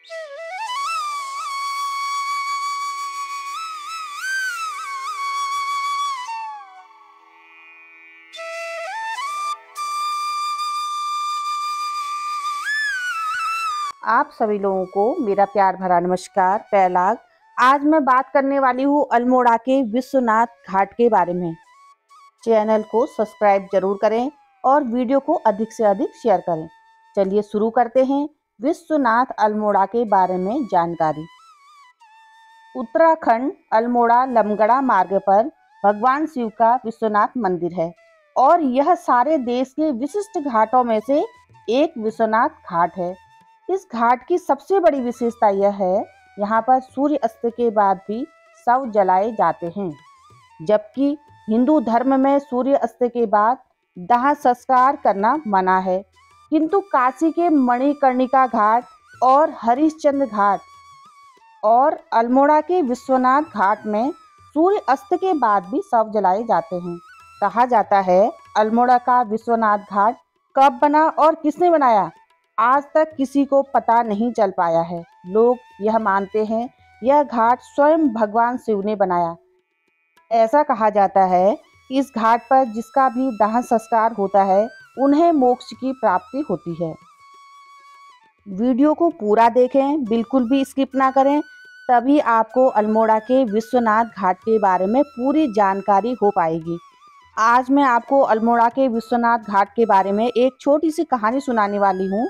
आप सभी लोगों को मेरा प्यार भरा नमस्कार। प्रयाग आज मैं बात करने वाली हूँ अल्मोड़ा के विश्वनाथ घाट के बारे में। चैनल को सब्सक्राइब जरूर करें और वीडियो को अधिक से अधिक शेयर करें। चलिए शुरू करते हैं विश्वनाथ अल्मोड़ा के बारे में जानकारी। उत्तराखंड अल्मोड़ा लमगड़ा मार्ग पर भगवान शिव का विश्वनाथ मंदिर है और यह सारे देश के विशिष्ट घाटों में से एक विश्वनाथ घाट है। इस घाट की सबसे बड़ी विशेषता यह है, यहाँ पर सूर्य अस्त के बाद भी शव जलाए जाते हैं, जबकि हिंदू धर्म में सूर्य अस्त के बाद दाह संस्कार करना मना है। किंतु काशी के मणिकर्णिका घाट और हरिश्चंद्र घाट और अल्मोड़ा के विश्वनाथ घाट में सूर्य अस्त के बाद भी शव जलाए जाते हैं। कहा जाता है अल्मोड़ा का विश्वनाथ घाट कब बना और किसने बनाया, आज तक किसी को पता नहीं चल पाया है। लोग यह मानते हैं यह घाट स्वयं भगवान शिव ने बनाया। ऐसा कहा जाता है कि इस घाट पर जिसका भी दाह संस्कार होता है उन्हें मोक्ष की प्राप्ति होती है। वीडियो को पूरा देखें, बिल्कुल भी स्किप ना करें, तभी आपको अल्मोड़ा के विश्वनाथ घाट के बारे में पूरी जानकारी हो पाएगी। आज मैं आपको अल्मोड़ा के विश्वनाथ घाट के बारे में एक छोटी सी कहानी सुनाने वाली हूँ।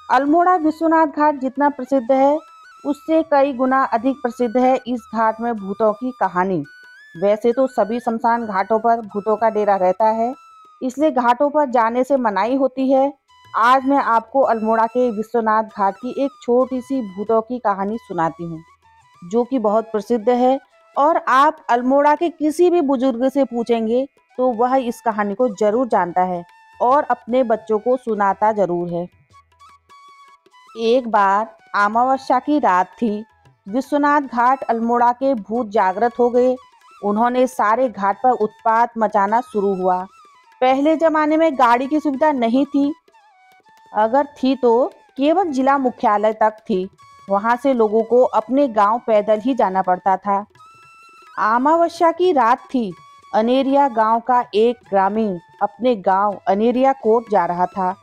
अल्मोड़ा विश्वनाथ घाट जितना प्रसिद्ध है उससे कई गुना अधिक प्रसिद्ध है इस घाट में भूतों की कहानी। वैसे तो सभी शमशान घाटों पर भूतों का डेरा रहता है, इसलिए घाटों पर जाने से मनाही होती है। आज मैं आपको अल्मोड़ा के विश्वनाथ घाट की एक छोटी सी भूतों की कहानी सुनाती हूँ, जो कि बहुत प्रसिद्ध है और आप अल्मोड़ा के किसी भी बुजुर्ग से पूछेंगे तो वह इस कहानी को जरूर जानता है और अपने बच्चों को सुनाता जरूर है। एक बार अमावस्या की रात थी। विश्वनाथ घाट अल्मोड़ा के भूत जागृत हो गए। उन्होंने सारे घाट पर उत्पात मचाना शुरू हुआ। पहले जमाने में गाड़ी की सुविधा नहीं थी, अगर थी तो केवल जिला मुख्यालय तक थी। वहां से लोगों को अपने गांव पैदल ही जाना पड़ता था। अमावस्या की रात थी। अनेरिया गांव का एक ग्रामीण अपने गांव अनेरिया कोट जा रहा था।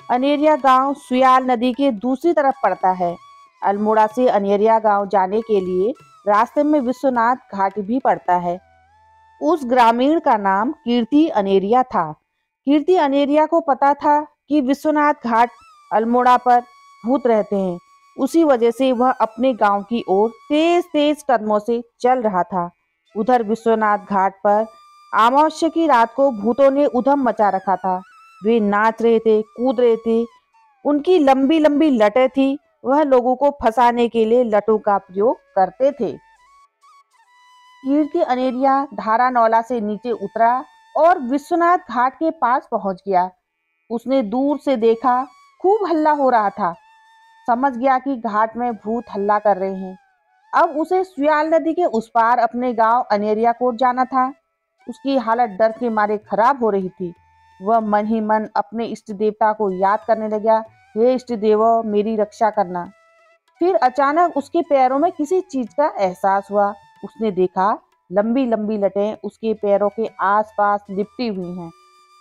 अनेरिया गांव सुयाल नदी के दूसरी तरफ पड़ता है। अल्मोड़ा से अनेरिया गांव जाने के लिए रास्ते में विश्वनाथ घाट भी पड़ता है। उस ग्रामीण का नाम कीर्ति अनेरिया था। कीर्ति अनेरिया को पता था कि विश्वनाथ घाट अल्मोड़ा पर भूत रहते हैं। उसी वजह से वह अपने गांव की ओर तेज तेज कदमों से चल रहा था। उधर विश्वनाथ घाट पर अमावस्या की रात को भूतों ने उधम मचा रखा था। वे नाच रहे थे, कूद रहे थे। उनकी लंबी लंबी लटें थी। वह लोगों को फंसाने के लिए लटों का प्रयोग करते थे। कीर्ति अनेरिया धारा नौला से नीचे उतरा और विश्वनाथ घाट के पास पहुंच गया। उसने दूर से देखा, खूब हल्ला हो रहा था। समझ गया कि घाट में भूत हल्ला कर रहे हैं। अब उसे सुयाल नदी के उस पार अपने गांव अनेरिया कोट जाना था। उसकी हालत डर के मारे खराब हो रही थी। वह मन ही मन अपने इष्ट देवता को याद करने लगा, हे इष्ट देवो मेरी रक्षा करना। फिर अचानक उसके पैरों में किसी चीज का एहसास हुआ। उसने देखा लंबी लंबी लटें उसके पैरों के आसपास लिपटी हुई हैं।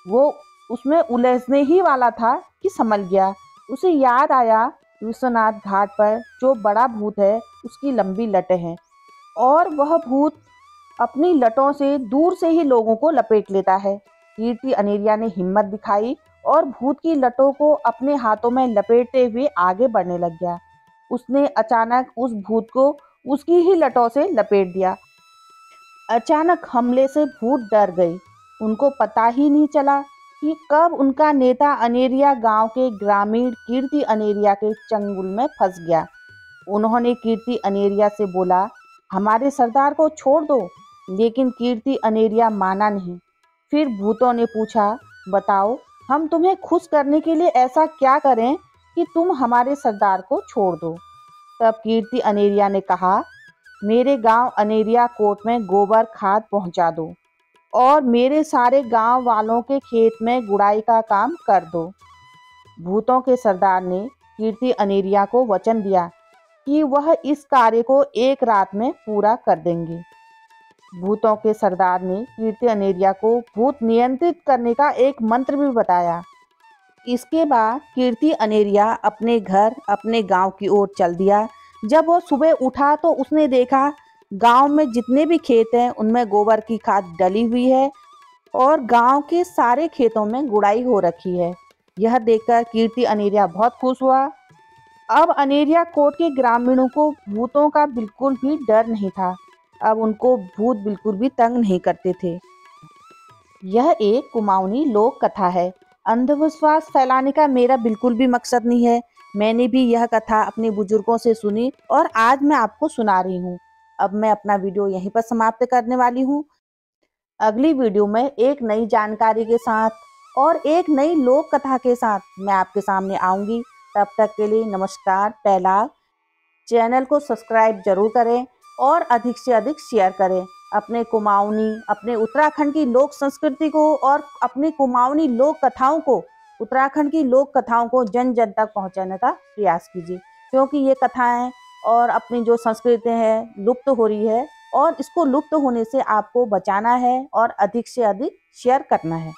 वो उसमें उलझने ही वाला था कि संभल गया। उसे याद आया विश्वनाथ घाट पर जो बड़ा भूत है उसकी लंबी लटें हैं और वह भूत अपनी लटों से दूर से ही लोगों को लपेट लेता है। कीर्ति अनेरिया ने हिम्मत दिखाई और भूत की लटों को अपने हाथों में लपेटते हुए आगे बढ़ने लग गया। उसने अचानक उस भूत को उसकी ही लटों से लपेट दिया। अचानक हमले से भूत डर गई। उनको पता ही नहीं चला कि कब उनका नेता अनेरिया गांव के ग्रामीण कीर्ति अनेरिया के चंगुल में फंस गया। उन्होंने कीर्ति अनेरिया से बोला, हमारे सरदार को छोड़ दो, लेकिन कीर्ति अनेरिया माना नहीं। फिर भूतों ने पूछा, बताओ हम तुम्हें खुश करने के लिए ऐसा क्या करें कि तुम हमारे सरदार को छोड़ दो। तब कीर्ति अनेरिया ने कहा, मेरे गांव अनेरिया कोट में गोबर खाद पहुंचा दो और मेरे सारे गांव वालों के खेत में गुड़ाई का काम कर दो। भूतों के सरदार ने कीर्ति अनेरिया को वचन दिया कि वह इस कार्य को एक रात में पूरा कर देंगे। भूतों के सरदार ने कीर्ति अनेरिया को भूत नियंत्रित करने का एक मंत्र भी बताया। इसके बाद कीर्ति अनेरिया अपने घर, अपने गांव की ओर चल दिया। जब वो सुबह उठा तो उसने देखा गांव में जितने भी खेत हैं उनमें गोबर की खाद डली हुई है और गांव के सारे खेतों में गुड़ाई हो रखी है। यह देखकर कीर्ति अनेरिया बहुत खुश हुआ। अब अनेरिया कोट के ग्रामीणों को भूतों का बिल्कुल भी डर नहीं था। अब उनको भूत बिल्कुल भी तंग नहीं करते थे। यह एक कुमाऊनी लोक कथा है। अंधविश्वास फैलाने का मेरा बिल्कुल भी मकसद नहीं है। मैंने भी यह कथा अपने बुजुर्गों से सुनी और आज मैं आपको सुना रही हूँ। अब मैं अपना वीडियो यहीं पर समाप्त करने वाली हूँ। अगली वीडियो में एक नई जानकारी के साथ और एक नई लोक कथा के साथ मैं आपके सामने आऊँगी। तब तक के लिए नमस्कार। पहला, चैनल को सब्सक्राइब जरूर करें और अधिक से अधिक शेयर करें। अपने कुमाऊनी, अपने उत्तराखंड की लोक संस्कृति को और अपनी कुमाऊनी लोक कथाओं को, उत्तराखंड की लोक कथाओं को जन जन तक पहुंचाने का प्रयास कीजिए, क्योंकि ये कथाएं और अपनी जो संस्कृति है लुप्त हो रही है और इसको लुप्त होने से आपको बचाना है और अधिक से अधिक शेयर करना है।